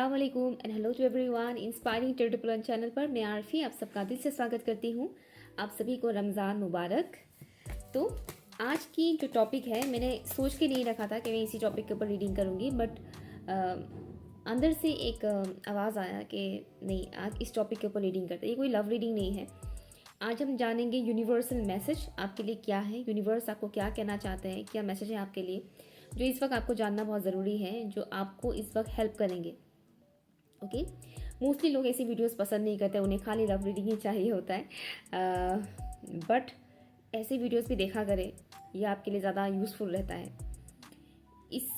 अस्सलाम वालेकुम and hello to everyone. Inspiring triple channel पर मैं आरफी आप सबका दिल से स्वागत करती हूँ। आप सभी को रमज़ान मुबारक। तो आज की जो टॉपिक है, मैंने सोच के नहीं रखा था कि मैं इसी टॉपिक के ऊपर रीडिंग करूँगी, बट अंदर से एक आवाज़ आया कि नहीं, आज इस टॉपिक के ऊपर रीडिंग करते हैं। ये कोई लव रीडिंग नहीं है। आज हम जानेंगे यूनिवर्सल मैसेज आपके लिए क्या है, यूनिवर्स आपको क्या कहना चाहते हैं, क्या मैसेज है आपके लिए जो इस वक्त आपको जानना बहुत ज़रूरी है, जो आपको इस वक्त हेल्प करेंगे। ओके, मोस्टली लोग ऐसी वीडियोस पसंद नहीं करते, उन्हें खाली लव रीडिंग ही चाहिए होता है, बट ऐसी वीडियोस भी देखा करें, ये आपके लिए ज़्यादा यूज़फुल रहता है। इस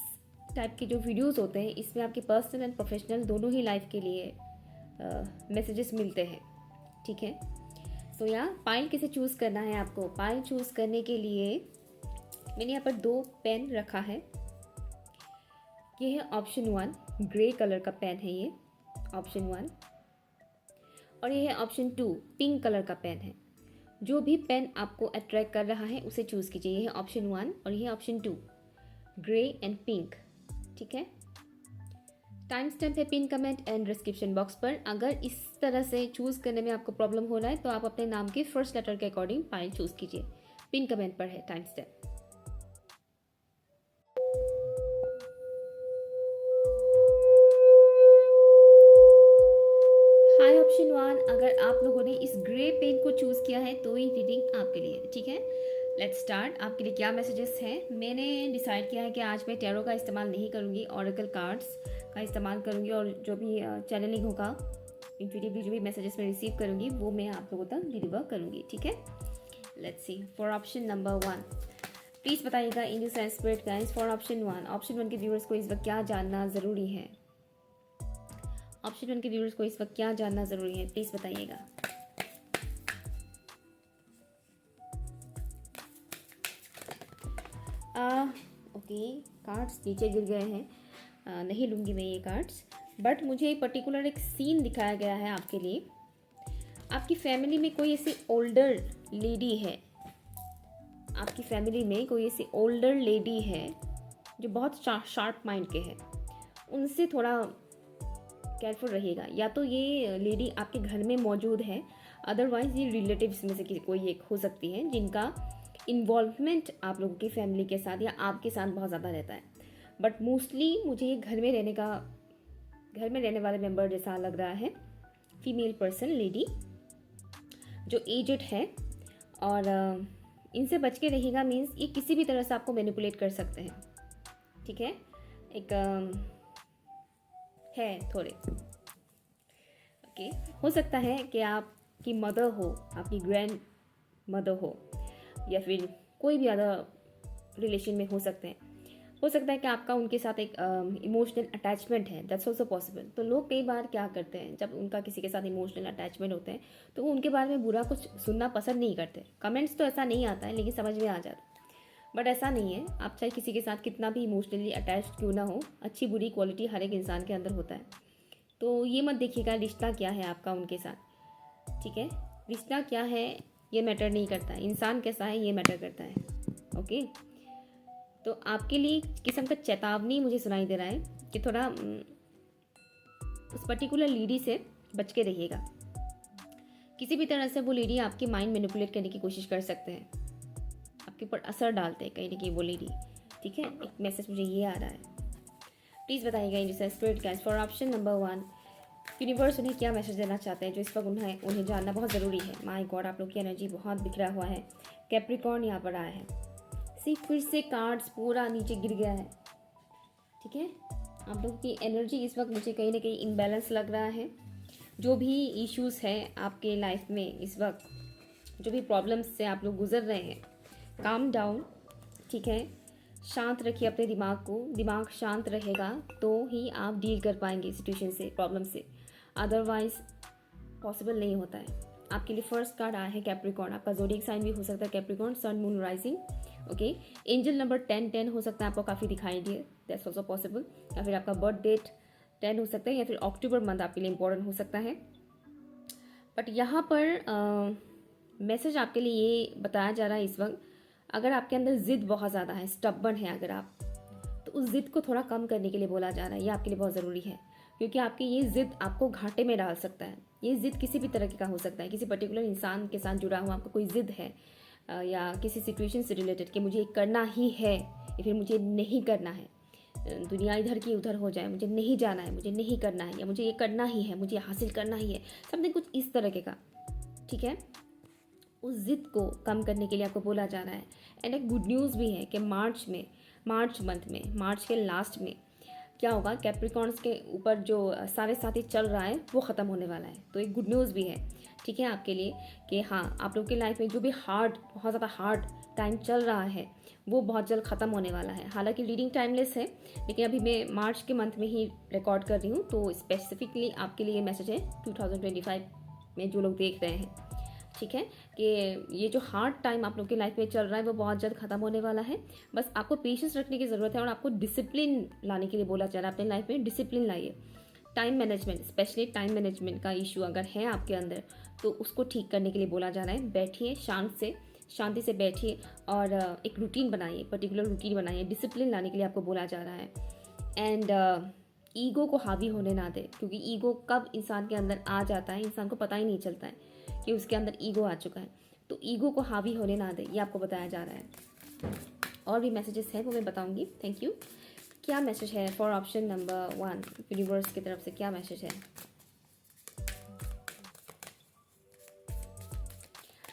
टाइप के जो वीडियोस होते हैं, इसमें आपके पर्सनल एंड प्रोफेशनल दोनों ही लाइफ के लिए मैसेजेस मिलते हैं। ठीक है, सो पाइल कैसे चूज़ करना है आपको। पाइल चूज़ करने के लिए मैंने यहाँ पर 2 पेन रखा है। ये है ऑप्शन 1, ग्रे कलर का पेन है ये ऑप्शन 1, और ये है ऑप्शन 2, पिंक कलर का पेन है। जो भी पेन आपको अट्रैक्ट कर रहा है उसे चूज़ कीजिए। ये है ऑप्शन 1 और ये है ऑप्शन 2, ग्रे एंड पिंक। ठीक है, टाइम स्टैम्प है pin comment and description box पर। अगर इस तरह से चूज़ करने में आपको प्रॉब्लम हो रहा है तो आप अपने नाम के फर्स्ट लेटर के अकॉर्डिंग पाइल चूज़ कीजिए। पिन कमेंट पर है टाइम स्टैम्प। हाय ऑप्शन 1, अगर आप लोगों ने इस ग्रे पेन को चूज़ किया है तो ये रीडिंग आपके लिए है। ठीक है, लेट्स स्टार्ट। आपके लिए क्या मैसेजेस हैं। मैंने डिसाइड किया है कि आज मैं टैरो का इस्तेमाल नहीं करूँगी, ओरेकल कार्ड्स का इस्तेमाल करूँगी, और जो भी चैनलिंग होगा, इंट्यूटिवली जो भी मैसेजेस मैं रिसीव करूँगी वो मैं आप लोगों तक डिलीवर करूँगी। ठीक है, let's see for option number 1। Please बताइएगा in your spirit guys for option 1। Option 1 के व्यूअर्स को इस वक्त क्या जानना ज़रूरी है। ऑप्शन 1 के व्यूअर्स को इस वक्त क्या जानना ज़रूरी है, प्लीज़ बताइएगा। ओके, कार्ड्स नीचे गिर गए हैं, नहीं लूँगी मैं ये कार्ड्स, बट मुझे पर्टिकुलर एक सीन दिखाया गया है आपके लिए। आपकी फैमिली में कोई ऐसी ओल्डर लेडी है, आपकी फैमिली में कोई ऐसी ओल्डर लेडी है जो बहुत शार्प माइंड के है। उनसे थोड़ा केयरफुल रहिएगा। या तो ये लेडी आपके घर में मौजूद है, अदरवाइज ये रिलेटिव्स में से कोई एक हो सकती है जिनका इन्वॉल्वमेंट आप लोगों की फैमिली के साथ या आपके साथ बहुत ज़्यादा रहता है। बट मोस्टली मुझे ये घर में रहने वाले मेंबर जैसा लग रहा है। फीमेल पर्सन, लेडी जो एजेड है, और इनसे बच के रहिएगा। मीन्स ये किसी भी तरह से आपको मैनिपुलेट कर सकते हैं। ठीक है, एक है थोड़े। ओके, हो सकता है कि आपकी मदर हो, आपकी ग्रैंड मदर हो, या फिर कोई भी अदर रिलेशन में हो सकते हैं। हो सकता है कि आपका उनके साथ एक इमोशनल अटैचमेंट है, दैट्स ऑल्सो पॉसिबल। तो लोग कई बार क्या करते हैं, जब उनका किसी के साथ इमोशनल अटैचमेंट होते हैं तो वो उनके बारे में बुरा कुछ सुनना पसंद नहीं करते। कमेंट्स तो ऐसा नहीं आता है, लेकिन समझ में आ जाता है। बट ऐसा नहीं है, आप चाहे किसी के साथ कितना भी इमोशनली अटैच्ड क्यों ना हो, अच्छी बुरी क्वालिटी हर एक इंसान के अंदर होता है। तो ये मत देखिएगा रिश्ता क्या है आपका उनके साथ। ठीक है, रिश्ता क्या है ये मैटर नहीं करता है, इंसान कैसा है ये मैटर करता है। ओके, तो आपके लिए किस्म का चेतावनी मुझे सुनाई दे रहा है कि थोड़ा उस पर्टिकुलर लेडी से बच के रहिएगा। किसी भी तरह से वो लेडी आपकी माइंड मैनिपुलेट करने की कोशिश कर सकते हैं, आपके ऊपर असर डालते हैं कहीं ना कहीं वो लेडी। ठीक है, एक मैसेज मुझे ये आ रहा है, प्लीज़ बताइएगा in spirit guides for option number 1। Universe उन्हें क्या मैसेज देना चाहते हैं जो इस वक्त उन्हें जानना बहुत ज़रूरी है। माय गॉड, आप लोग की एनर्जी बहुत बिखरा हुआ है। कैप्रिकॉर्न यहाँ पर आया है। फिर से कार्ड्स पूरा नीचे गिर गया है। ठीक है, आप लोगों की एनर्जी इस वक्त मुझे कहीं ना कहीं इम्बैलेंस लग रहा है। जो भी इश्यूज़ हैं आपके लाइफ में इस वक्त, जो भी प्रॉब्लम्स से आप लोग गुजर रहे हैं, काम डाउन। ठीक है, शांत रखिए अपने दिमाग को। दिमाग शांत रहेगा तो ही आप डील कर पाएंगे सिचुएशन से, प्रॉब्लम से, अदरवाइज पॉसिबल नहीं होता है। आपके लिए फर्स्ट कार्ड आया है कैप्रिकॉर्न। आपका ज़ोडिएक साइन भी हो सकता है Capricorn, sun moon rising. Okay, angel number 10 हो सकता है आपको काफ़ी दिखाई दिए, दैट्स ऑल्सो पॉसिबल। या फिर आपका बर्थ डेट 10 हो सकता है, या फिर अक्टूबर मंथ आपके लिए इंपॉर्टेंट हो सकता है। बट यहाँ पर मैसेज आपके लिए ये बताया जा रहा है इस वक्त, अगर आपके अंदर ज़िद बहुत ज़्यादा है, स्टबर्न है अगर आप, तो उस ज़िद को थोड़ा कम करने के लिए बोला जा रहा है। ये आपके लिए बहुत ज़रूरी है। क्योंकि आपकी ये ज़िद आपको घाटे में डाल सकता है। ये ज़िद किसी भी तरह का हो सकता है, किसी पर्टिकुलर इंसान के साथ जुड़ा हुआ आपका कोई ज़िद है, या किसी सिचुएशन से रिलेटेड कि मुझे ये करना ही है या फिर मुझे नहीं करना है, दुनिया इधर की उधर हो जाए, मुझे नहीं जाना है, मुझे नहीं करना है, या मुझे ये करना ही है, मुझे हासिल करना ही है, समथिंग कुछ इस तरह का। ठीक है, उस ज़िद को कम करने के लिए आपको बोला जा रहा है। एंड एक गुड न्यूज़ भी है कि मार्च मंथ में, मार्च के लास्ट में क्या होगा, कैप्रिकॉर्न्स के ऊपर जो साढ़े साथी चल रहा है वो ख़त्म होने वाला है। तो एक गुड न्यूज़ भी है, ठीक है, आपके लिए कि हाँ, आप लोग की लाइफ में जो भी बहुत ज़्यादा हार्ड टाइम चल रहा है वो बहुत जल्द ख़त्म होने वाला है। हालांकि रीडिंग टाइमलेस है, लेकिन अभी मैं मार्च के मंथ में ही रिकॉर्ड कर रही हूँ, तो स्पेसिफिकली आपके लिए मैसेज है 2025 में जो लोग देख रहे हैं। ठीक है, कि ये जो हार्ड टाइम आप लोग की लाइफ में चल रहा है वो बहुत जल्द ख़त्म होने वाला है। बस आपको पेशेंस रखने की ज़रूरत है और आपको डिसिप्लिन लाने के लिए बोला जा रहा है। अपने लाइफ में डिसिप्लिन लाइए। Time management, specially time management का इशू अगर है आपके अंदर तो उसको ठीक करने के लिए बोला जा रहा है। बैठिए, शांति से बैठिए और एक रूटीन बनाइए, पर्टिकुलर रूटीन बनाइए। डिसिप्लिन लाने के लिए आपको बोला जा रहा है। एंड ईगो को हावी होने ना दे, क्योंकि ईगो कब इंसान के अंदर आ जाता है इंसान को पता ही नहीं चलता है कि उसके अंदर ईगो आ चुका है। तो ईगो को हावी होने ना दे, ये आपको बताया जा रहा है। और भी मैसेजेस हैं वो मैं बताऊंगी। Thank you. क्या मैसेज है फॉर ऑप्शन नंबर 1, यूनिवर्स की तरफ से क्या मैसेज है?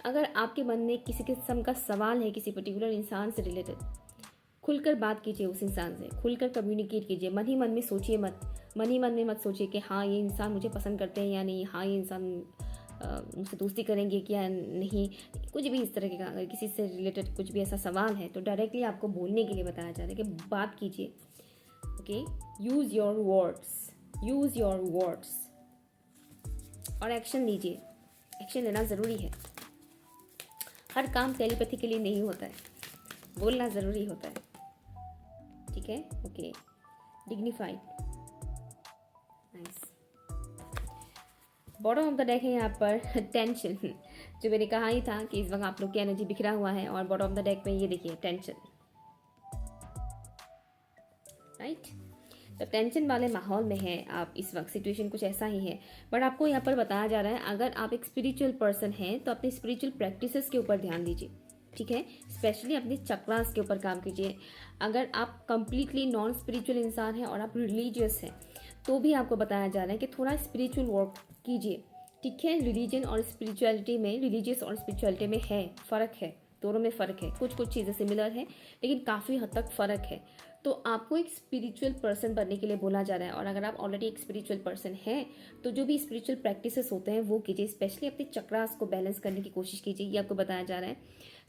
अगर आपके मन में किसी किस्म का सवाल है किसी पर्टिकुलर इंसान से रिलेटेड, खुलकर बात कीजिए उस इंसान से, खुलकर कम्युनिकेट कीजिए। मन ही मन में सोचिए मत, मन ही मन में मत सोचिए कि हाँ ये इंसान मुझे पसंद करते हैं या नहीं, हाँ ये इंसान मुझसे दोस्ती करेंगे क्या नहीं, कुछ भी इस तरह का। अगर किसी से रिलेटेड कुछ भी ऐसा सवाल है तो डायरेक्टली आपको बोलने के लिए बताया जा रहा है कि बात कीजिए। ओके, यूज़ योर वर्ड्स और एक्शन लीजिए। एक्शन लेना ज़रूरी है। हर काम टेलीपैथी के लिए नहीं होता है, बोलना ज़रूरी होता है। ठीक है, okay, dignified, nice. Bottom of the deck है यहाँ पर टेंशन। जो मैंने कहा ही था कि इस वक्त आप लोग की एनर्जी बिखरा हुआ है, और बॉटम ऑफ द डेक में ये देखिए टेंशन, राइट। तो टेंशन वाले माहौल में है आप इस वक्त, सिचुएशन कुछ ऐसा ही है। बट आपको यहाँ पर बताया जा रहा है अगर आप एक स्पिरिचुअल पर्सन हैं तो अपनी स्पिरिचुअल प्रैक्टिसेस के ऊपर ध्यान दीजिए। ठीक है, स्पेशली अपने चक्रास के ऊपर काम कीजिए। अगर आप कंप्लीटली नॉन स्पिरिचुअल इंसान हैं और आप रिलीजियस हैं तो भी आपको बताया जा रहा है कि थोड़ा स्पिरिचुअल वर्क कीजिए। ठीक है, रिलीजन और स्पिरिचुअलिटी में, रिलीजियस और स्पिरिचुअलिटी में है फ़र्क है, दोनों में फ़र्क है। कुछ चीज़ें सिमिलर है लेकिन काफ़ी हद तक फ़र्क है। तो आपको एक स्पिरिचुअल पर्सन बनने के लिए बोला जा रहा है। और अगर आप ऑलरेडी एक स्पिरिचुअल पर्सन हैं तो जो भी स्पिरिचुअल प्रैक्टिसेस होते हैं वो कीजिए। स्पेशली अपने चक्रास को बैलेंस करने की कोशिश कीजिए, ये आपको बताया जा रहा है।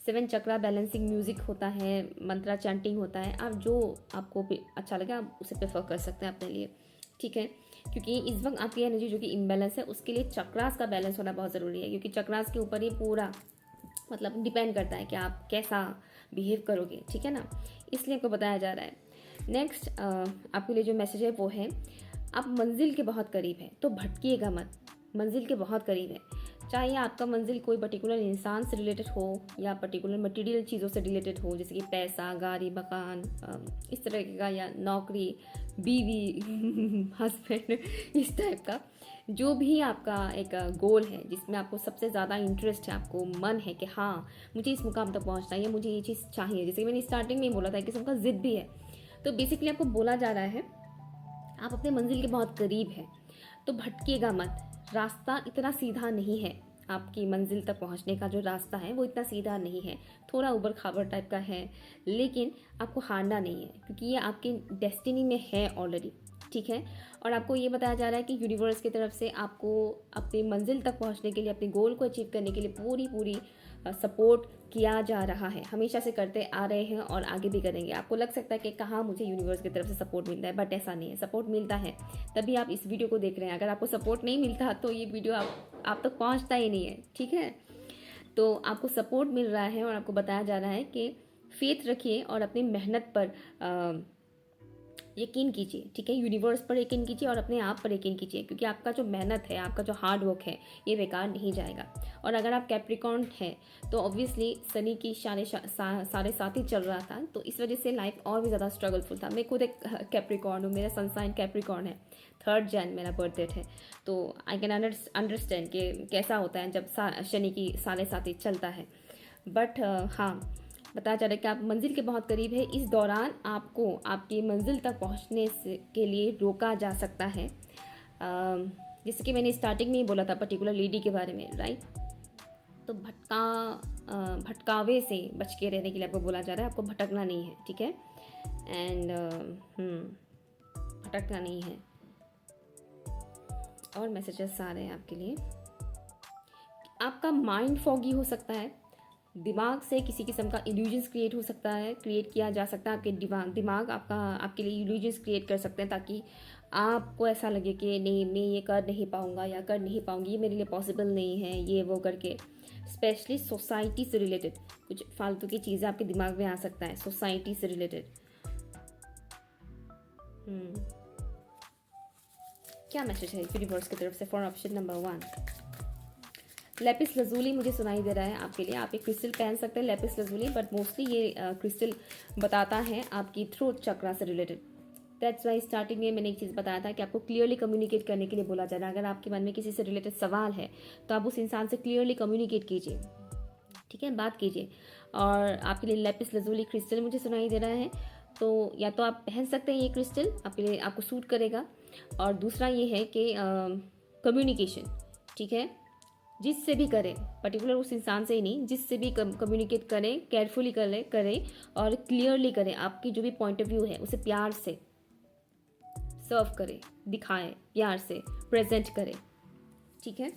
7 चक्रा बैलेंसिंग म्यूजिक होता है, मंत्रा चैंटिंग होता है, आप जो आपको अच्छा लगे आप उसे प्रेफर कर सकते हैं अपने लिए। ठीक है, क्योंकि इस वक्त आपकी एनर्जी जो कि इम्बैलेंस है उसके लिए चक्रास का बैलेंस होना बहुत ज़रूरी है, क्योंकि चक्रास के ऊपर ही पूरा मतलब डिपेंड करता है कि आप कैसा बिहेव करोगे। ठीक है ना, इसलिए आपको बताया जा रहा है। नेक्स्ट आपके लिए जो मैसेज है वो है आप मंजिल के बहुत करीब है तो भटकिएगा मत। मंजिल के बहुत करीब है, चाहे आपका मंजिल कोई पर्टिकुलर इंसान से रिलेटेड हो या पर्टिकुलर मटेरियल चीज़ों से रिलेटेड हो, जैसे कि पैसा, गाड़ी, मकान, इस तरह का, या नौकरी, बीवी हस्बैंड, इस टाइप का। जो भी आपका एक गोल है जिसमें आपको सबसे ज़्यादा इंटरेस्ट है, आपको मन है कि हाँ मुझे इस मुकाम तक पहुँचना है या मुझे ये चीज़ चाहिए, जैसे कि मैंने स्टार्टिंग में ही बोला था, किस्म का ज़िद भी है। तो बेसिकली आपको बोला जा रहा है आप अपने मंजिल के बहुत करीब हैं तो भटकिएगा मत। रास्ता इतना सीधा नहीं है, आपकी मंजिल तक पहुंचने का जो रास्ता है वो इतना सीधा नहीं है, थोड़ा ऊबड़ खाबड़ टाइप का है। लेकिन आपको हारना नहीं है क्योंकि ये आपकी डेस्टिनी में है ऑलरेडी। ठीक है, और आपको ये बताया जा रहा है कि यूनिवर्स की तरफ से आपको अपनी मंजिल तक पहुंचने के लिए, अपने गोल को अचीव करने के लिए पूरी सपोर्ट किया जा रहा है। हमेशा से करते आ रहे हैं और आगे भी करेंगे। आपको लग सकता है कि कहाँ मुझे यूनिवर्स की तरफ से सपोर्ट मिलता है, बट ऐसा नहीं है। सपोर्ट मिलता है तभी आप इस वीडियो को देख रहे हैं। अगर आपको सपोर्ट नहीं मिलता तो ये वीडियो आप तक पहुँचता ही नहीं है। ठीक है, तो आपको सपोर्ट मिल रहा है और आपको बताया जा रहा है कि फेथ रखिए और अपनी मेहनत पर यकीन कीजिए, ठीक है, यूनिवर्स पर यकीन कीजिए और अपने आप पर यकीन कीजिए, क्योंकि आपका जो मेहनत है, आपका जो हार्ड वर्क है, ये बेकार नहीं जाएगा। और अगर आप कैप्रिकॉर्न हैं तो ऑब्वियसली शनि की साढ़े साथ ही चल रहा था, तो इस वजह से लाइफ और भी ज़्यादा स्ट्रगलफुल था। मैं खुद एक कैप्रिकॉर्न हूँ, मेरा सनसाइन कैप्रिकॉर्न है, 3 जैन मेरा बर्थ डेट है, तो आई कैन अंडरस्टैंड कि कैसा होता है जब शनि की साढ़े साथ ही चलता है। बट हाँ, बताया जा रहा है कि आप मंजिल के बहुत करीब है। इस दौरान आपको आपकी मंजिल तक पहुंचने के लिए रोका जा सकता है। जैसे कि मैंने स्टार्टिंग में ही बोला था पर्टिकुलर लेडी के बारे में, राइट। तो भटकावे से बच के रहने के लिए आपको बोला जा रहा है, आपको भटकना नहीं है, ठीक है। एंड भटकना नहीं है। और मैसेजेस आ रहे हैं आपके लिए। आपका माइंड फॉगी हो सकता है, दिमाग से किसी किस्म का इल्यूजन्स क्रिएट हो सकता है, क्रिएट किया जा सकता है। आपके दिमाग आपके लिए इल्यूजन्स क्रिएट कर सकते हैं, ताकि आपको ऐसा लगे कि नहीं, मैं ये कर नहीं पाऊँगा या कर नहीं पाऊँगी, ये मेरे लिए पॉसिबल नहीं है, ये वो करके। स्पेशली सोसाइटी से रिलेटेड कुछ फालतू की चीज़ें आपके दिमाग में आ सकता है, सोसाइटी से रिलेटेड। क्या मैसेज है यूनिवर्स की तरफ से for option number 1? Lapis lazuli मुझे सुनाई दे रहा है आपके लिए। आप एक क्रिस्टल पहन सकते हैं लेपिस लजूली, बट मोस्टली ये क्रिस्टल बताता है आपकी थ्रोट चक्रा से रिलेटेड। दैट्स वाई स्टार्टिंग में मैंने एक चीज़ बताया था कि आपको क्लियरली कम्युनिकेट करने के लिए बोला जा रहा है। अगर आपके मन में किसी से रिलेटेड सवाल है तो आप उस इंसान से क्लियरली कम्युनिकेट कीजिए, ठीक है, बात कीजिए। और आपके लिए लेपिस लजूली क्रिस्टल मुझे सुनाई दे रहा है, तो या तो आप पहन सकते हैं ये क्रिस्टल, आपके लिए आपको सूट करेगा। और दूसरा ये है कि कम्युनिकेशन, ठीक है, जिससे भी करें, पर्टिकुलर उस इंसान से ही नहीं, जिससे भी कम्युनिकेट करें, केयरफुली करें और क्लियरली करें। आपकी जो भी पॉइंट ऑफ व्यू है उसे प्यार से सर्व करें, दिखाएं, प्यार से प्रेजेंट करें, ठीक है।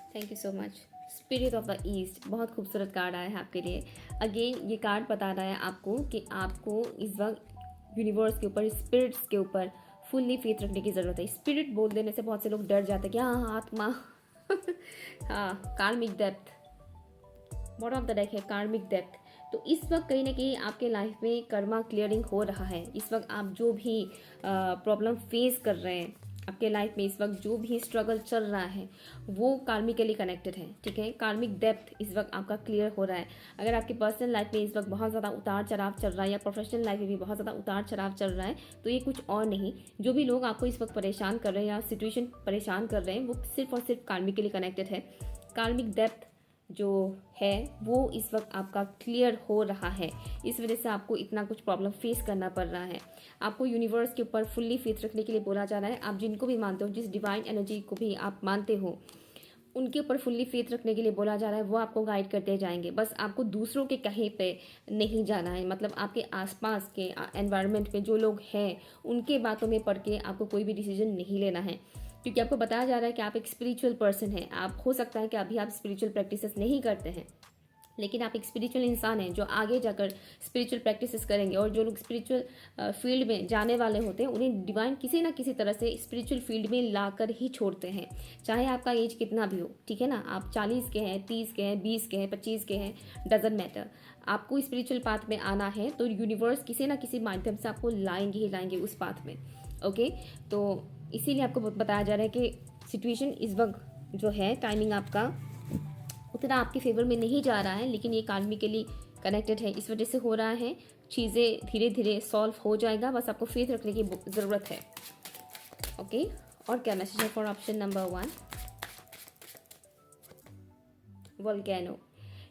Thank you so much. Spirit of the east, बहुत खूबसूरत कार्ड आया है आपके लिए। अगेन ये कार्ड बता रहा है आपको कि आपको इस वक्त यूनिवर्स के ऊपर, स्पिरिट्स के ऊपर फुल्ली फेथ रखने की ज़रूरत है। स्पिरिट बोल देने से बहुत से लोग डर जाते हैं कि हाँ आत्मा हाँ, कार्मिक depth, bottom of the deck है कार्मिक डेप्थ। तो इस वक्त कहीं ना कहीं आपके लाइफ में कर्मा क्लियरिंग हो रहा है। इस वक्त आप जो भी प्रॉब्लम फेस कर रहे हैं आपके लाइफ में, इस वक्त जो भी स्ट्रगल चल रहा है वो कार्मिकली कनेक्टेड है, ठीक है। कार्मिक डेप्थ इस वक्त आपका क्लियर हो रहा है। अगर आपकी पर्सनल लाइफ में इस वक्त बहुत ज़्यादा उतार चढ़ाव चल रहा है या प्रोफेशनल लाइफ में भी बहुत ज़्यादा उतार चढ़ाव चल रहा है, तो ये कुछ और नहीं, जो भी लोग आपको इस वक्त परेशान कर रहे हैं या सिचुएशन परेशान कर रहे हैं, वो सिर्फ और सिर्फ कार्मिकली कनेक्टेड है। कार्मिक डेप्थ जो है वो इस वक्त आपका क्लियर हो रहा है, इस वजह से आपको इतना कुछ प्रॉब्लम फेस करना पड़ रहा है। आपको यूनिवर्स के ऊपर फुल्ली फेथ रखने के लिए बोला जा रहा है। आप जिनको भी मानते हो, जिस डिवाइन एनर्जी को भी आप मानते हो, उनके ऊपर फुल्ली फेथ रखने के लिए बोला जा रहा है। वो आपको गाइड करते जाएंगे, बस आपको दूसरों के कहीं पे नहीं जाना है। मतलब आपके आसपास के एनवायरनमेंट में जो लोग हैं उनके बातों में पढ़ के आपको कोई भी डिसीजन नहीं लेना है, क्योंकि आपको बताया जा रहा है कि आप एक स्पिरिचुअल पर्सन हैं। आप हो सकता है कि अभी आप स्पिरिचुअल प्रैक्टिसेस नहीं करते हैं, लेकिन आप एक स्पिरिचुअल इंसान हैं जो आगे जाकर स्पिरिचुअल प्रैक्टिसेस करेंगे। और जो लोग स्पिरिचुअल फील्ड में जाने वाले होते हैं उन्हें डिवाइन किसी ना किसी तरह से स्पिरिचुअल फील्ड में लाकर ही छोड़ते हैं, चाहे आपका एज कितना भी हो, ठीक है ना। आप 40 के हैं, 30 के हैं, 20 के हैं, 25 के हैं, डजंट मैटर। आपको स्पिरिचुअल पाथ में आना है तो यूनिवर्स किसी ना किसी माध्यम से आपको लाएंगे ही लाएंगे उस पाथ में, ओके। तो इसीलिए आपको बताया जा रहा है कि सिचुएशन इस वक्त जो है, टाइमिंग आपका उतना आपके फेवर में नहीं जा रहा है, लेकिन ये कार्मिकली कनेक्टेड है, इस वजह से हो रहा है। चीज़ें धीरे धीरे सॉल्व हो जाएगा, बस आपको फेथ रखने की ज़रूरत है, ओके। और क्या मैसेज है फॉर ऑप्शन नंबर 1? वोल्केनो।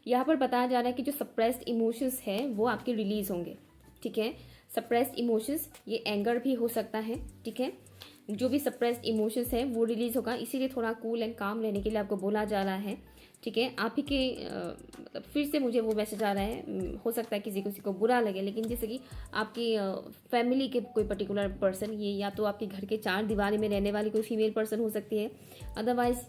यहाँ पर बताया जा रहा है कि जो सप्रेस्ड इमोशंस है वो आपके रिलीज होंगे, ठीक है। सप्रेस्ड इमोशंस, ये एंगर भी हो सकता है, ठीक है। जो भी सप्रेस्ड इमोशंस है वो रिलीज होगा, इसीलिए थोड़ा कूल एंड काम रहने के लिए आपको बोला जा रहा है, ठीक है। आप ही के फिर से मुझे वो मैसेज आ रहा है, हो सकता है किसी को बुरा लगे, लेकिन जैसे कि आपकी फैमिली के कोई पर्टिकुलर पर्सन, ये या तो आपके घर के 4 दीवारी में रहने वाली कोई फीमेल पर्सन हो सकती है, अदरवाइज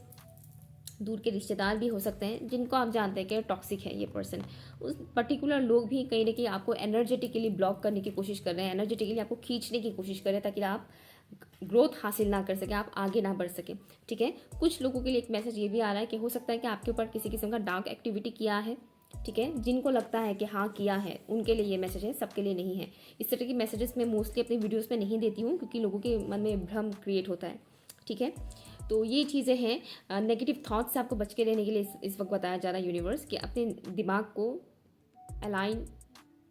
दूर के रिश्तेदार भी हो सकते हैं जिनको आप जानते हैं कि टॉक्सिक है ये पर्सन। उस पर्टिकुलर लोग भी कहीं ना कहीं आपको एनर्जेटिकली ब्लॉक करने की कोशिश कर रहे हैं, एनर्जेटिकली आपको खींचने की कोशिश कर रहे हैं, ताकि आप ग्रोथ हासिल ना कर सके, आप आगे ना बढ़ सके, ठीक है। कुछ लोगों के लिए एक मैसेज ये भी आ रहा है कि हो सकता है कि आपके ऊपर किसी किस्म का डार्क एक्टिविटी किया है, ठीक है, जिनको लगता है कि हाँ किया है उनके लिए ये मैसेज है, सबके लिए नहीं है। इस तरह की मैसेजेस मैं मोस्टली अपनी वीडियोस में नहीं देती हूँ क्योंकि लोगों के मन में भ्रम क्रिएट होता है। ठीक है, तो ये चीज़ें हैं। नेगेटिव थॉट्स से आपको बच के रहने के लिए इस वक्त बताया जा रहा है यूनिवर्स कि अपने दिमाग को अलाइन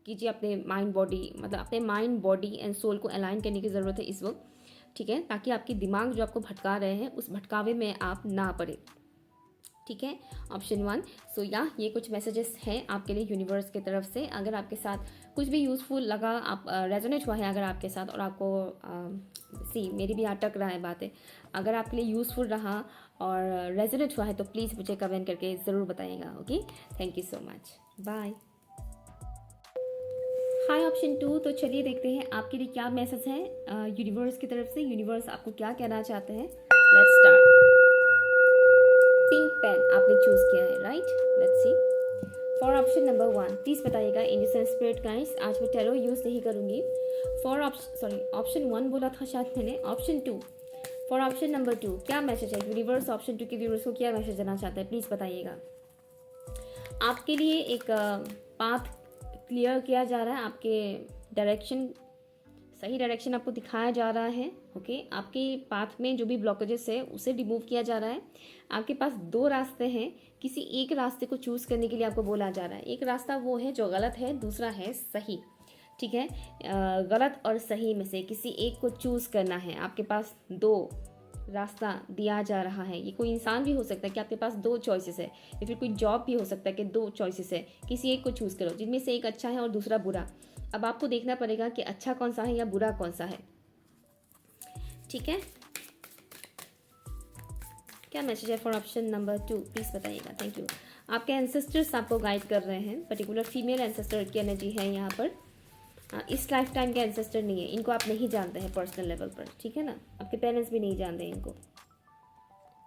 कीजिए, अपने माइंड बॉडी मतलब अपने माइंड बॉडी एंड सोल को अलाइन करने की ज़रूरत है इस वक्त। ठीक है, ताकि आपकी दिमाग जो आपको भटका रहे हैं उस भटकावे में आप ना पड़े। ठीक है, ऑप्शन 1। सो या ये कुछ मैसेजेस हैं आपके लिए यूनिवर्स की तरफ से। अगर आपके साथ कुछ भी यूज़फुल लगा, आप रेजोनेट हुआ है अगर आपके साथ और आपको मेरी भी अटक रहा है बातें, अगर आपके लिए यूज़फुल रहा और रेजोनेट हुआ है तो प्लीज़ मुझे कमेंट करके ज़रूर बताइएगा। Okay, thank you so much, bye. Hi option 2। तो चलिए देखते हैं आपके लिए क्या मैसेज है यूनिवर्स की तरफ से। यूनिवर्स आपको क्या कहना चाहते हैं। Let's start. पिंक पेन आपने चूज किया है, right. Let's see for option number 1। Please बताइएगा इंडियन स्पिरिट गाइस, आज मैं टैरो यूज नहीं करूंगी। फॉर ऑप्शन 1 बोला था शायद मैंने, ऑप्शन 2। फॉर ऑप्शन नंबर 2 क्या मैसेज है यूनिवर्स ऑप्शन 2 के व्यूअर्स को क्या मैसेज देना चाहता है, प्लीज बताइएगा। आपके लिए एक पाथ क्लियर किया जा रहा है, आपके डायरेक्शन, सही डायरेक्शन आपको दिखाया जा रहा है। ओके, आपके पाथ में जो भी ब्लॉकेजेस है उसे रिमूव किया जा रहा है। आपके पास 2 रास्ते हैं, किसी एक रास्ते को चूज़ करने के लिए आपको बोला जा रहा है। एक रास्ता वो है जो गलत है, दूसरा है सही। ठीक है, गलत और सही में से किसी एक को चूज़ करना है। आपके पास 2 रास्ता दिया जा रहा है। ये कोई इंसान भी हो सकता है कि आपके पास 2 चॉइसेस है, या फिर कोई जॉब भी हो सकता है कि 2 चॉइसेस है। किसी एक को चूज़ करो, जिनमें से एक अच्छा है और दूसरा बुरा। अब आपको देखना पड़ेगा कि अच्छा कौन सा है या बुरा कौन सा है। ठीक है, क्या मैसेज है फॉर ऑप्शन नंबर 2, प्लीज़ बताइएगा। Thank you. आपके एंसेस्टर्स आपको गाइड कर रहे हैं, पर्टिकुलर फीमेल एंसेस्टर की एनर्जी है यहाँ पर। इस लाइफ टाइम के एंसेस्टर नहीं है, इनको आप नहीं जानते हैं पर्सनल लेवल पर। ठीक है ना, आपके पेरेंट्स भी नहीं जानते हैं इनको।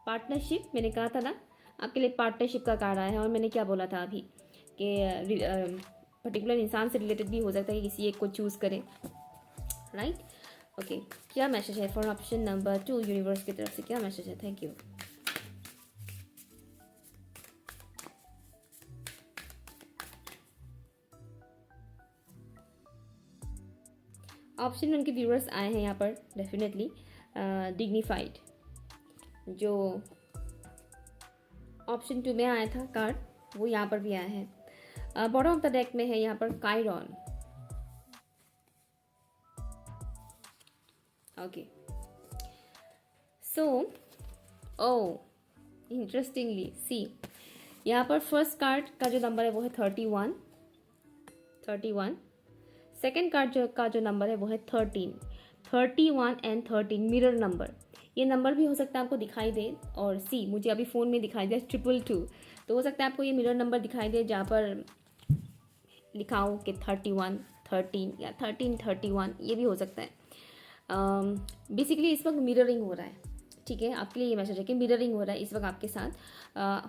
पार्टनरशिप, मैंने कहा था ना आपके लिए पार्टनरशिप का कार्ड आया है, और मैंने क्या बोला था अभी कि पर्टिकुलर इंसान से रिलेटेड भी हो सकता है कि किसी एक को चूज़ करें, राइट। ओके, क्या मैसेज है फॉर ऑप्शन नंबर 2 यूनिवर्स की तरफ से, क्या मैसेज है। Thank you. ऑप्शन 1 के व्यूअर्स आए हैं यहाँ पर डेफिनेटली डिग्निफाइड। जो ऑप्शन 2 में आया था कार्ड वो यहाँ पर भी आया है। बॉटम ऑफ द डेक में है यहाँ पर कायरॉन। ओके, सो इंटरेस्टिंगली सी यहाँ पर फर्स्ट कार्ड का जो नंबर है वो है 31। सेकेंड कार्ड का जो नंबर है वो है 13। 31 एंड 13 मिरर नंबर। ये नंबर भी हो सकता है आपको दिखाई दे, और मुझे अभी फ़ोन में दिखाई दे 222। तो हो सकता है आपको ये मिरर नंबर दिखाई दे जहाँ पर लिखा हो कि 31 13 या 13 31, ये भी हो सकता है। बेसिकली इस वक्त मिररिंग हो रहा है। ठीक है, आपके लिए ये मैसेज है कि मिररिंग हो रहा है इस वक्त आपके साथ।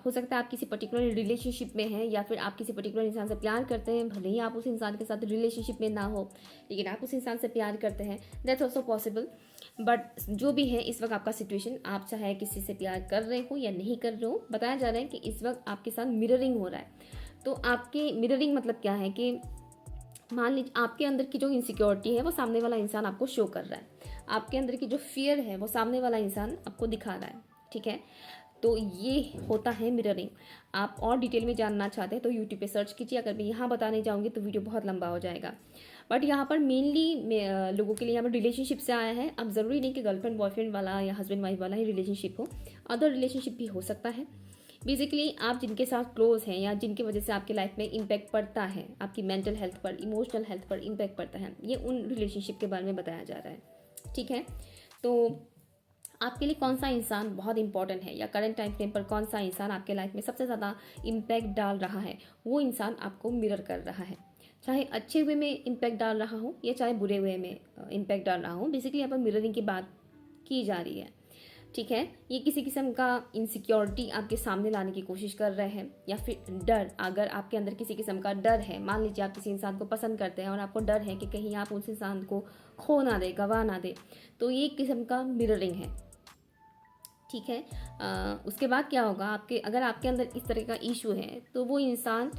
हो सकता है आप किसी पर्टिकुलर रिलेशनशिप में हैं, या फिर आप किसी पर्टिकुलर इंसान से प्यार करते हैं। भले ही आप उस इंसान के साथ रिलेशनशिप में ना हो, लेकिन आप उस इंसान से प्यार करते हैं, दैट्स ऑल्सो पॉसिबल। बट जो भी है इस वक्त आपका सिचुएशन, आप चाहे किसी से प्यार कर रहे हो या नहीं कर रहे हो, बताया जा रहा है कि इस वक्त आपके साथ मिररिंग हो रहा है। तो आपके मिररिंग मतलब क्या है कि मान लीजिए आपके अंदर की जो इनसिक्योरिटी है वो सामने वाला इंसान आपको शो कर रहा है, आपके अंदर की जो फियर है वो सामने वाला इंसान आपको दिखा रहा है। ठीक है, तो ये होता है मिररिंग। आप और डिटेल में जानना चाहते हैं तो यूट्यूब पे सर्च कीजिए। अगर मैं यहाँ बताने जाऊँगी तो वीडियो बहुत लंबा हो जाएगा। बट यहाँ पर मेनली लोगों के लिए यहाँ पर रिलेशनशिप से आया है। अब ज़रूरी नहीं कि गर्लफ्रेंड बॉयफ्रेंड वाला या हस्बैंड वाइफ वाला ही रिलेशनशिप हो, अदर रिलेशनशिप भी हो सकता है। बेसिकली आप जिनके साथ क्लोज हैं या जिनकी वजह से आपके लाइफ में इम्पैक्ट पड़ता है, आपकी मेंटल हेल्थ पर, इमोशनल हेल्थ पर इम्पैक्ट पड़ता है, ये उन रिलेशनशिप के बारे में बताया जा रहा है। ठीक है, तो आपके लिए कौन सा इंसान बहुत इंपॉर्टेंट है, या करंट टाइम फ्रेम पर कौन सा इंसान आपके लाइफ में सबसे ज़्यादा इम्पैक्ट डाल रहा है, वो इंसान आपको मिरर कर रहा है। चाहे अच्छे वे में इम्पैक्ट डाल रहा हो या चाहे बुरे वे में इम्पैक्ट डाल रहा हो, बेसिकली यहाँ पर मिररिंग की बात की जा रही है। ठीक है, ये किसी किस्म का इनसिक्योरिटी आपके सामने लाने की कोशिश कर रहे हैं, या फिर डर। अगर आपके अंदर किसी किस्म का डर है, मान लीजिए आप किसी इंसान को पसंद करते हैं और आपको डर है कि कहीं आप उस इंसान को खो ना दे, गवा ना दे, तो ये एक किस्म का मिररिंग है। ठीक है, उसके बाद क्या होगा, अगर आपके अंदर इस तरह का इशू है तो वो इंसान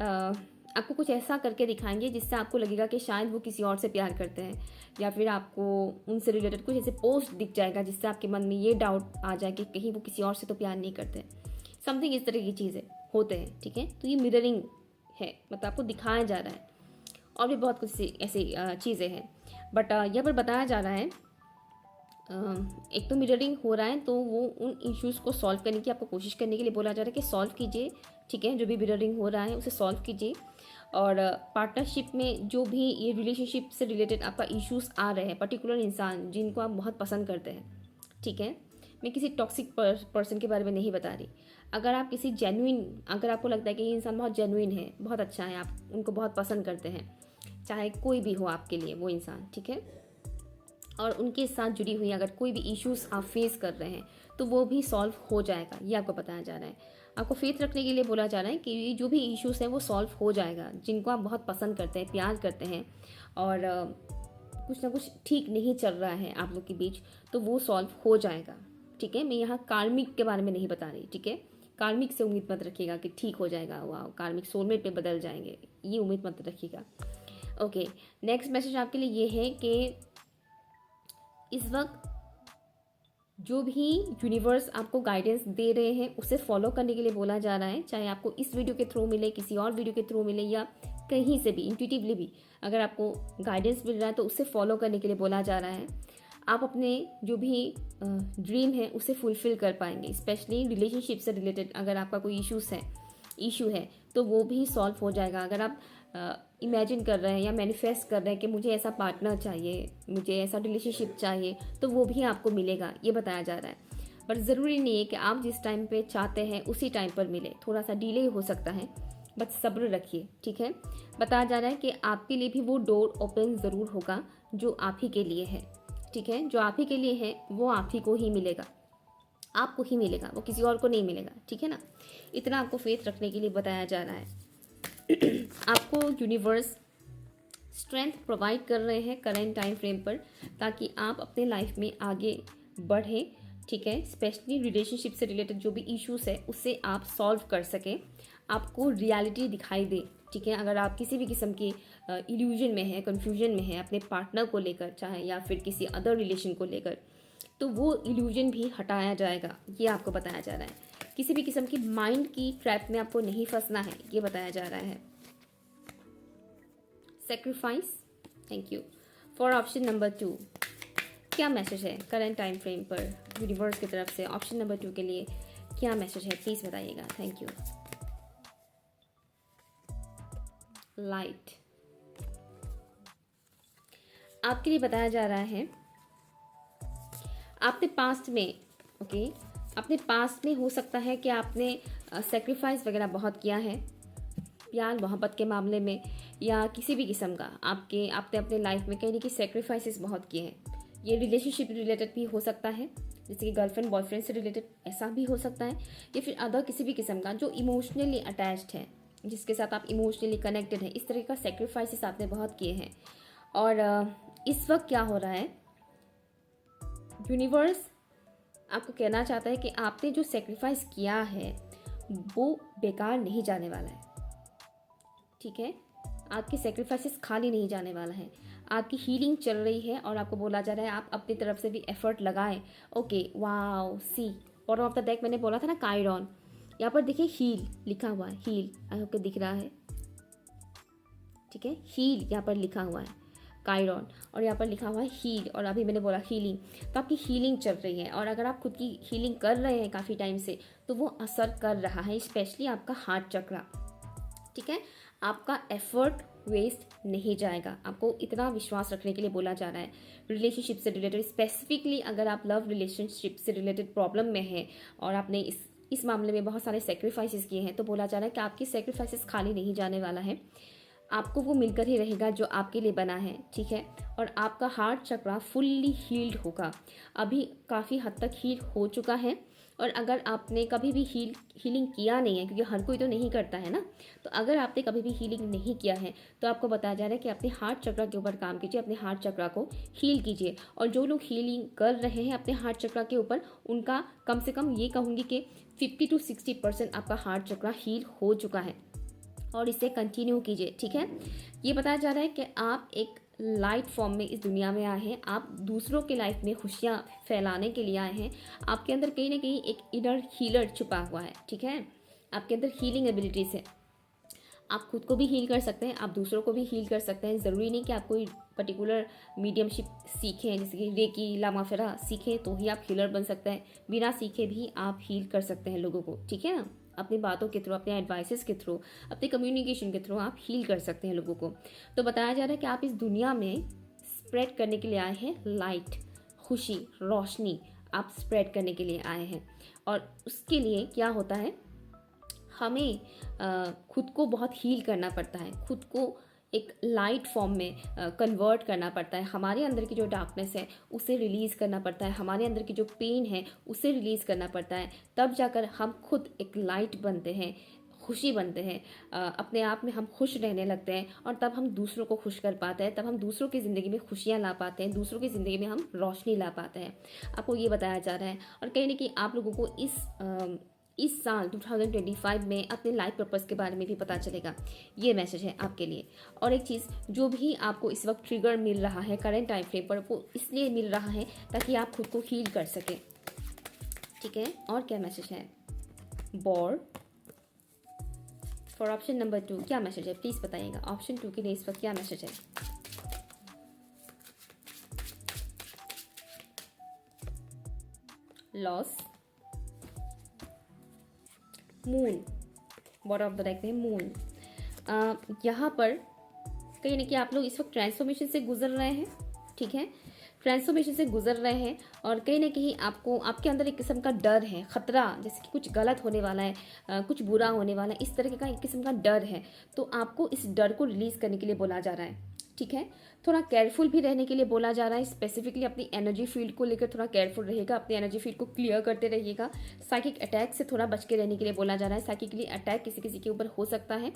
आपको कुछ ऐसा करके दिखाएंगे जिससे आपको लगेगा कि शायद वो किसी और से प्यार करते हैं, या फिर आपको उनसे रिलेटेड कुछ ऐसे पोस्ट दिख जाएगा जिससे आपके मन में ये डाउट आ जाए कि कहीं वो किसी और से तो प्यार नहीं करते। समथिंग इस तरह की चीज़ें होते हैं, ठीक है। तो ये मिररिंग है, मतलब आपको दिखाया जा रहा है। और भी बहुत कुछ ऐसी चीज़ें हैं, बट यहाँ पर बताया जा रहा है एक तो मिररिंग हो रहा है, तो वो उन इश्यूज़ को सॉल्व करने की आपको कोशिश करने के लिए बोला जा रहा है कि सॉल्व कीजिए, ठीक है। जो भी मिररिंग हो रहा है उसे सॉल्व कीजिए। और पार्टनरशिप में जो भी ये रिलेशनशिप से रिलेटेड आपका इश्यूज़ आ रहे हैं, पर्टिकुलर इंसान जिनको आप बहुत पसंद करते हैं, ठीक है। मैं किसी टॉक्सिक पर्सन के बारे में नहीं बता रही। अगर आप किसी जेन्युइन, अगर आपको लगता है कि ये इंसान बहुत जेन्युइन है, बहुत अच्छा है, आप उनको बहुत पसंद करते हैं, चाहे कोई भी हो आपके लिए वो इंसान, ठीक है, और उनके साथ जुड़ी हुई अगर कोई भी इश्यूज़ आप फेस कर रहे हैं तो वो भी सॉल्व हो जाएगा, ये आपको बताया जा रहा है। आपको फेथ रखने के लिए बोला जा रहा है कि जो भी इश्यूज़ हैं वो सॉल्व हो जाएगा। जिनको आप बहुत पसंद करते हैं, प्यार करते हैं, और कुछ ना कुछ ठीक नहीं चल रहा है आप लोग के बीच, तो वो सॉल्व हो जाएगा, ठीक है। मैं यहाँ कार्मिक के बारे में नहीं बता रही, ठीक है। कार्मिक से उम्मीद मत रखिएगा कि ठीक हो जाएगा, वाह कार्मिक सोलमेट पे बदल जाएंगे, ये उम्मीद मत रखिएगा। ओके, नेक्स्ट मैसेज आपके लिए ये है कि इस वक्त जो भी यूनिवर्स आपको गाइडेंस दे रहे हैं उसे फॉलो करने के लिए बोला जा रहा है। चाहे आपको इस वीडियो के थ्रू मिले, किसी और वीडियो के थ्रू मिले, या कहीं से भी इंट्यूटिवली भी अगर आपको गाइडेंस मिल रहा है तो उसे फॉलो करने के लिए बोला जा रहा है। आप अपने जो भी ड्रीम है उसे फुलफिल कर पाएंगे। स्पेशली रिलेशनशिप से रिलेटेड अगर आपका कोई इशू है तो वो भी सॉल्व हो जाएगा। अगर आप इमेजिन कर रहे हैं या मैनिफेस्ट कर रहे हैं कि मुझे ऐसा पार्टनर चाहिए, मुझे ऐसा रिलेशनशिप चाहिए, तो वो भी आपको मिलेगा, ये बताया जा रहा है। पर ज़रूरी नहीं है कि आप जिस टाइम पे चाहते हैं उसी टाइम पर मिले, थोड़ा सा डिले हो सकता है, बस सब्र रखिए, ठीक है। बताया जा रहा है कि आपके लिए भी वो डोर ओपन ज़रूर होगा जो आप ही के लिए है, ठीक है। जो आप ही के लिए है वो आप ही को ही मिलेगा, आपको ही मिलेगा, वो किसी और को नहीं मिलेगा, ठीक है ना। इतना आपको फेथ रखने के लिए बताया जा रहा है। आपको यूनिवर्स स्ट्रेंथ प्रोवाइड कर रहे हैं करेंट टाइम फ्रेम पर, ताकि आप अपने लाइफ में आगे बढ़ें, ठीक है। स्पेशली रिलेशनशिप से रिलेटेड जो भी इश्यूज है उससे आप सॉल्व कर सकें, आपको रियलिटी दिखाई दे, ठीक है। अगर आप किसी भी किस्म की इल्यूजन में है, कन्फ्यूजन में है अपने पार्टनर को लेकर, चाहे या फिर किसी अदर रिलेशन को लेकर, तो वो इल्यूजन भी हटाया जाएगा, ये आपको बताया जा रहा है। किसी भी किस्म की माइंड की ट्रैप में आपको नहीं फंसना है, ये बताया जा रहा है। Sacrifice, thank you for option number 2। क्या मैसेज है करंट टाइम फ्रेम पर यूनिवर्स की तरफ से? ऑप्शन नंबर 2 के लिए क्या मैसेज है, प्लीज़ बताइएगा, थैंक यू। लाइट, आपके लिए बताया जा रहा है आपने पास्ट में, ओके, अपने पास्ट में हो सकता है कि आपने सेक्रीफाइस वगैरह बहुत किया है, प्यार मोहब्बत के मामले में या किसी भी किस्म का आपने अपने लाइफ में कहीं ना कहीं सेक्रीफाइसेस बहुत किए हैं। ये रिलेशनशिप रिलेटेड भी हो सकता है, जैसे कि गर्लफ्रेंड बॉयफ्रेंड से रिलेटेड ऐसा भी हो सकता है, या फिर अदर किसी भी किस्म का जो इमोशनली अटैच्ड है, जिसके साथ आप इमोशनली कनेक्टेड हैं, इस तरह का सेक्रीफाइसेस आपने बहुत किए हैं। और इस वक्त क्या हो रहा है, यूनिवर्स आपको कहना चाहता है कि आपने जो सेक्रीफाइस किया है वो बेकार नहीं जाने वाला है, ठीक है। आपके सेक्रीफाइसेस खाली नहीं जाने वाला है, आपकी हीलिंग चल रही है और आपको बोला जा रहा है आप अपनी तरफ से भी एफर्ट लगाएं। Okay, wow, see bottom of the deck मैंने बोला था ना कायरॉन, यहाँ पर देखिए हील लिखा हुआ है, हील, आई होप दिख रहा है, ठीक है। हील यहाँ पर लिखा हुआ है कायरॉन, और यहाँ पर लिखा हुआ है हील, और अभी मैंने बोला हीलिंग, तो आपकी हीलिंग चल रही है। और अगर आप खुद की हीलिंग कर रहे हैं काफ़ी टाइम से तो वो असर कर रहा है, स्पेशली आपका हार्ट चक्रा, ठीक है। आपका एफर्ट वेस्ट नहीं जाएगा, आपको इतना विश्वास रखने के लिए बोला जा रहा है। रिलेशनशिप से रिलेटेड स्पेसिफिकली अगर आप लव रिलेशनशिप से रिलेटेड प्रॉब्लम में हैं और आपने इस मामले में बहुत सारे सेक्रीफाइसेस किए हैं, तो बोला जा रहा है कि आपकी सेक्रीफाइसेस खाली नहीं जाने वाला है, आपको वो मिलकर ही रहेगा जो आपके लिए बना है, ठीक है। और आपका हार्ट चक्रा फुल्ली हील्ड होगा, अभी काफ़ी हद तक हील हो चुका है। और अगर आपने कभी भी हीलिंग किया नहीं है, क्योंकि हर कोई तो नहीं करता है ना, तो अगर आपने कभी भी हीलिंग नहीं किया है तो आपको बताया जा रहा है कि अपने हार्ट चक्रा के ऊपर काम कीजिए, अपने हार्ट चक्रा को हील कीजिए। और जो लोग हीलिंग कर रहे हैं अपने हार्ट चक्रा के ऊपर, उनका कम से कम ये कहूँगी कि 50 to 60% आपका हार्ट चक्रा हील हो चुका है। और इसे कंटिन्यू कीजिए। ठीक है, ये बताया जा रहा है कि आप एक लाइट फॉर्म में इस दुनिया में आए हैं, आप दूसरों के लाइफ में खुशियाँ फैलाने के लिए आए हैं। आपके अंदर कहीं ना कहीं एक इनर हीलर छुपा हुआ है। ठीक है, आपके अंदर हीलिंग एबिलिटीज़ है। आप खुद को भी हील कर सकते हैं, आप दूसरों को भी हील कर सकते हैं। ज़रूरी नहीं कि आप कोई पर्टिकुलर मीडियमशिप सीखें, जैसे कि रेकी, लामा फेरा सीखें तो ही आप हीलर बन सकते हैं। बिना सीखे भी आप हील कर सकते हैं लोगों को। ठीक है ना, अपनी बातों के थ्रू, अपने एडवाइसेस के थ्रू, अपने कम्युनिकेशन के थ्रू आप हील कर सकते हैं लोगों को। तो बताया जा रहा है कि आप इस दुनिया में स्प्रेड करने के लिए आए हैं लाइट, खुशी, रोशनी आप स्प्रेड करने के लिए आए हैं। और उसके लिए क्या होता है, हमें खुद को बहुत हील करना पड़ता है, खुद को एक लाइट फॉर्म में कन्वर्ट करना पड़ता है। हमारे अंदर की जो डार्कनेस है उसे रिलीज़ करना पड़ता है, हमारे अंदर की जो पेन है उसे रिलीज़ करना पड़ता है। तब जाकर हम खुद एक लाइट बनते हैं, खुशी बनते हैं, अपने आप में हम खुश रहने लगते हैं। और तब हम दूसरों को खुश कर पाते हैं, तब हम दूसरों की ज़िंदगी में खुशियाँ ला पाते हैं, दूसरों की ज़िंदगी में हम रोशनी ला पाते हैं। आपको ये बताया जा रहा है। और कहीं ना कहीं आप लोगों को इस साल 2025 में अपने लाइफ पर्पस के बारे में भी पता चलेगा। ये मैसेज है आपके लिए। और एक चीज़, जो भी आपको इस वक्त ट्रिगर मिल रहा है करंट टाइम फ्रेम पर, वो इसलिए मिल रहा है ताकि आप खुद को हील कर सकें। ठीक है, और क्या मैसेज है? बोर फॉर ऑप्शन नंबर 2 क्या मैसेज है, प्लीज़ बताइएगा। ऑप्शन 2 के लिए इस वक्त क्या मैसेज है? Loss, moon, bottom of the deck में मून। यहाँ पर कहीं ना कहीं आप लोग इस वक्त ट्रांसफॉर्मेशन से गुजर रहे हैं। ठीक है, ट्रांसफॉर्मेशन से गुजर रहे हैं और कहीं ना कहीं आपको, आपके अंदर एक किस्म का डर है, ख़तरा, जैसे कि कुछ गलत होने वाला है, कुछ बुरा होने वाला है, इस तरह का एक किस्म का डर है। तो आपको इस डर को रिलीज़ करने के लिए बोला जा रहा है। ठीक है, थोड़ा केयरफुल भी रहने के लिए बोला जा रहा है। स्पेसिफिकली अपनी एनर्जी फील्ड को लेकर थोड़ा केयरफुल रहिएगा, अपनी एनर्जी फील्ड को क्लियर करते रहिएगा। साइकिक अटैक से थोड़ा बच के रहने के लिए बोला जा रहा है। साइकिकली अटैक किसी किसी के ऊपर हो सकता है,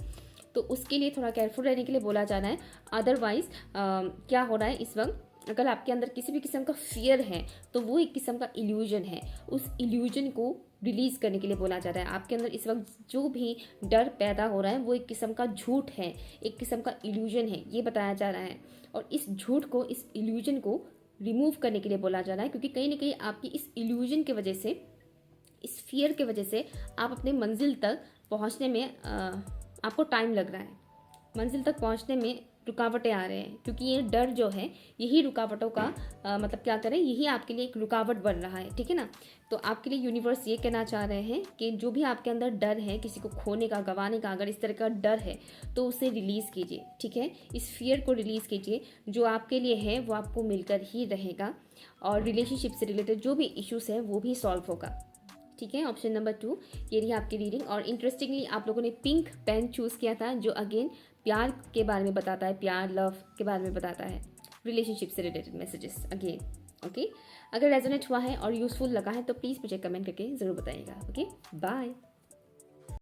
तो उसके लिए थोड़ा केयरफुल रहने के लिए बोला जा रहा है। अदरवाइज क्या हो रहा है इस वक्त, अगर आपके अंदर किसी भी किस्म का फियर है तो वो एक किस्म का इल्यूजन है, उस इल्यूजन को रिलीज़ करने के लिए बोला जा रहा है। आपके अंदर इस वक्त जो भी डर पैदा हो रहा है वो एक किस्म का झूठ है, एक किस्म का इल्यूजन है, ये बताया जा रहा है। और इस झूठ को, इस इल्यूजन को रिमूव करने के लिए बोला जा रहा है, क्योंकि कहीं ना कहीं आपकी इस इल्यूजन की वजह से, इस फियर की वजह से आप अपने मंजिल तक पहुंचने में आपको टाइम लग रहा है, मंजिल तक पहुंचने में रुकावटें आ रहे हैं। क्योंकि ये डर जो है, यही रुकावटों का मतलब क्या करें, यही आपके लिए एक रुकावट बन रहा है। ठीक है ना, तो आपके लिए यूनिवर्स ये कहना चाह रहे हैं कि जो भी आपके अंदर डर है, किसी को खोने का, गंवाने का, अगर इस तरह का डर है तो उसे रिलीज़ कीजिए। ठीक है, इस फियर को रिलीज़ कीजिए। जो आपके लिए है वो आपको मिलकर ही रहेगा, और रिलेशनशिप से रिलेटेड जो भी इश्यूज़ हैं वो भी सॉल्व होगा। ठीक है, ऑप्शन नंबर 2 ये रही आपकी रीडिंग। और इंटरेस्टिंगली आप लोगों ने पिंक पेन चूज़ किया था, जो अगेन प्यार के बारे में बताता है, प्यार, लव के बारे में बताता है, रिलेशनशिप से रिलेटेड मैसेजेस अगेन। ओके, अगर रेजोनेट हुआ है और यूज़फुल लगा है तो प्लीज़ मुझे कमेंट करके ज़रूर बताइएगा। Okay, bye.